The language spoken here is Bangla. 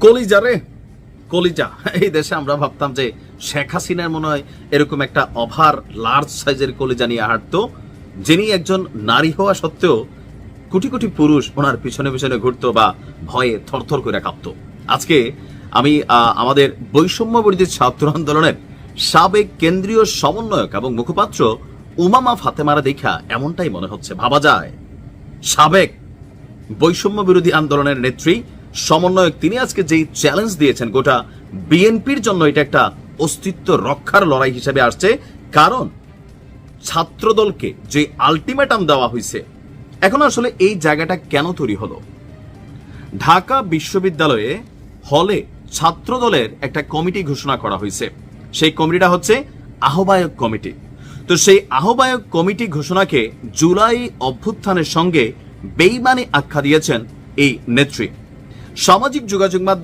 কলিজা রে, কলিজা। এই দেশে আমরা ভাবতাম যে শেখ হাসিনার মনে হয় এরকম একটা ওভার লার্জ সাইজের কলিজা নিয়ে হাঁটতো, যিনি একজন নারী হওয়া সত্ত্বেও কোটি কোটি পুরুষ ওনার পিছনে পিছনে ঘুরতো বা ভয়ে থরথর করে কাঁপতো। আজকে আমি আমাদের বৈষম্য বিরোধী ছাত্র আন্দোলনের সাবেক কেন্দ্রীয় সমন্বয়ক এবং মুখপাত্র উমামা ফাতেমারা দেখা এমনটাই মনে হচ্ছে। ভাবা যায় সাবেক বৈষম্য বিরোধী আন্দোলনের নেত্রী সমন্বয়ক তিনি আজকে যেই চ্যালেঞ্জ দিয়েছেন গোটা বিএনপির জন্য, এটা একটা অস্তিত্ব রক্ষার লড়াই হিসেবে আসছে। কারণ ছাত্রদলকে যে আলটিমেটাম দেওয়া হয়েছে, এখন আসলে এই জায়গাটা কেন তৈরি হলো? ঢাকা বিশ্ববিদ্যালয়ে হলে ছাত্রদলের একটা কমিটি ঘোষণা করা হয়েছে। সেই কমিটিটা হচ্ছে আহ্বায়ক কমিটি। তো সেই আহ্বায়ক কমিটি ঘোষণাকে জুলাই অভ্যুত্থানের সঙ্গে বেইমানি আখ্যা দিয়েছেন এই নেত্রী। সামাজিক যোগাযোগ মাধ্যম